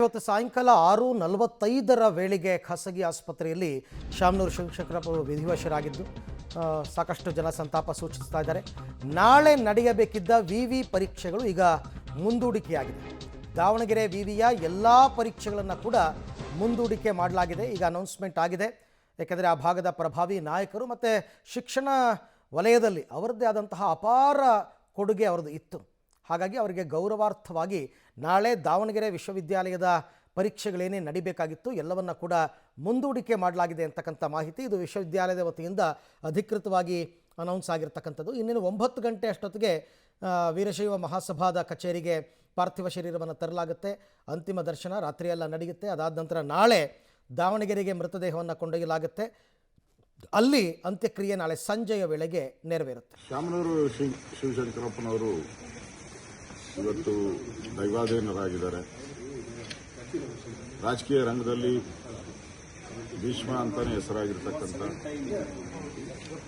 ಇವತ್ತು ಸಾಯಂಕಾಲ 6:45 ವೇಳೆಗೆ ಖಾಸಗಿ ಆಸ್ಪತ್ರೆಯಲ್ಲಿ ಶಾಮನೂರು ಶಿವಶಂಕರಪ್ಪ ವಿಧಿವಶರಾಗಿದ್ದು ಸಾಕಷ್ಟು ಜನ ಸಂತಾಪ ಸೂಚಿಸ್ತಾ ಇದ್ದಾರೆ. ನಾಳೆ ನಡೆಯಬೇಕಿದ್ದ ವಿವಿ ಪರೀಕ್ಷೆಗಳು ಈಗ ಮುಂದೂಡಿಕೆಯಾಗಿದೆ. ದಾವಣಗೆರೆ ವಿವಿಯ ಎಲ್ಲ ಪರೀಕ್ಷೆಗಳನ್ನು ಕೂಡ ಮುಂದೂಡಿಕೆ ಮಾಡಲಾಗಿದೆ. ಈಗ ಅನೌನ್ಸ್ಮೆಂಟ್ ಆಗಿದೆ. ಯಾಕೆಂದರೆ ಆ ಭಾಗದ ಪ್ರಭಾವಿ ನಾಯಕರು ಮತ್ತು ಶಿಕ್ಷಣ ವಲಯದಲ್ಲಿ ಅವರದ್ದೇ ಆದಂತಹ ಅಪಾರ ಕೊಡುಗೆ ಅವರದ್ದು ಇತ್ತು. ಹಾಗಾಗಿ ಅವರಿಗೆ ಗೌರವಾರ್ಥವಾಗಿ ನಾಳೆ ದಾವಣಗೆರೆ ವಿಶ್ವವಿದ್ಯಾಲಯದ ಪರೀಕ್ಷೆಗಳೇನೇ ನಡಿಬೇಕಾಗಿತ್ತು ಎಲ್ಲವನ್ನ ಕೂಡ ಮುಂದೂಡಿಕೆ ಮಾಡಲಾಗಿದೆ ಅಂತಕ್ಕಂಥ ಮಾಹಿತಿ ಇದು ವಿಶ್ವವಿದ್ಯಾಲಯದ ವತಿಯಿಂದ ಅಧಿಕೃತವಾಗಿ ಅನೌನ್ಸ್ ಆಗಿರ್ತಕ್ಕಂಥದ್ದು. ಇನ್ನೇನು 9 ಗಂಟೆ ಅಷ್ಟೊತ್ತಿಗೆ ವೀರಶೈವ ಮಹಾಸಭಾದ ಕಚೇರಿಗೆ ಪಾರ್ಥಿವ ಶರೀರವನ್ನು ತರಲಾಗುತ್ತೆ. ಅಂತಿಮ ದರ್ಶನ ರಾತ್ರಿಯೆಲ್ಲ ನಡೆಯುತ್ತೆ. ಅದಾದ ನಂತರ ನಾಳೆ ದಾವಣಗೆರೆಗೆ ಮೃತದೇಹವನ್ನು ಕೊಂಡೊಯ್ಯಲಾಗುತ್ತೆ. ಅಲ್ಲಿ ಅಂತ್ಯಕ್ರಿಯೆ ನಾಳೆ ಸಂಜೆಯ ವೇಳೆಗೆ ನೆರವೇರುತ್ತೆ. ಶಾಮನೂರು ಶಿವಶಂಕರಪ್ಪನವರು ಇವತ್ತು ದೈವಾಧೀನರಾಗಿದ್ದಾರೆ. ರಾಜಕೀಯ ರಂಗದಲ್ಲಿ ಭೀಷ್ಮ ಅಂತಾನೆ ಹೆಸರಾಗಿರ್ತಕ್ಕಂಥ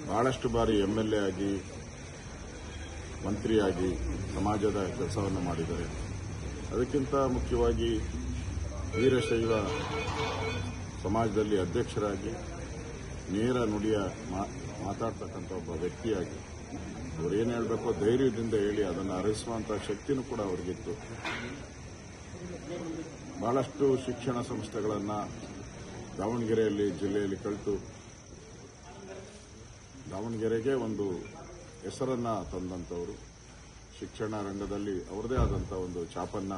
ಬಹಳಷ್ಟು ಬಾರಿ MLA ಆಗಿ ಮಂತ್ರಿಯಾಗಿ ಸಮಾಜದ ಕೆಲಸವನ್ನು ಮಾಡಿದ್ದಾರೆ. ಅದಕ್ಕಿಂತ ಮುಖ್ಯವಾಗಿ ವೀರಶೈವ ಸಮಾಜದಲ್ಲಿ ಅಧ್ಯಕ್ಷರಾಗಿ ನೇರ ನುಡಿಯ ಮಾತಾಡ್ತಕ್ಕಂಥ ಒಬ್ಬ ವ್ಯಕ್ತಿಯಾಗಿ ಅವ್ರು ಏನು ಹೇಳಬೇಕು ಧೈರ್ಯದಿಂದ ಹೇಳಿ ಅದನ್ನು ಅರಸುವಂಥ ಶಕ್ತಿನೂ ಕೂಡ ಅವ್ರಿಗಿತ್ತು. ಬಹಳಷ್ಟು ಶಿಕ್ಷಣ ಸಂಸ್ಥೆಗಳನ್ನು ದಾವಣಗೆರೆಯಲ್ಲಿ ಜಿಲ್ಲೆಯಲ್ಲಿ ಕಲಿತು ದಾವಣಗೆರೆಗೆ ಒಂದು ಹೆಸರನ್ನು ತಂದಂಥವರು. ಶಿಕ್ಷಣ ರಂಗದಲ್ಲಿ ಅವರದೇ ಆದಂಥ ಒಂದು ಛಾಪನ್ನು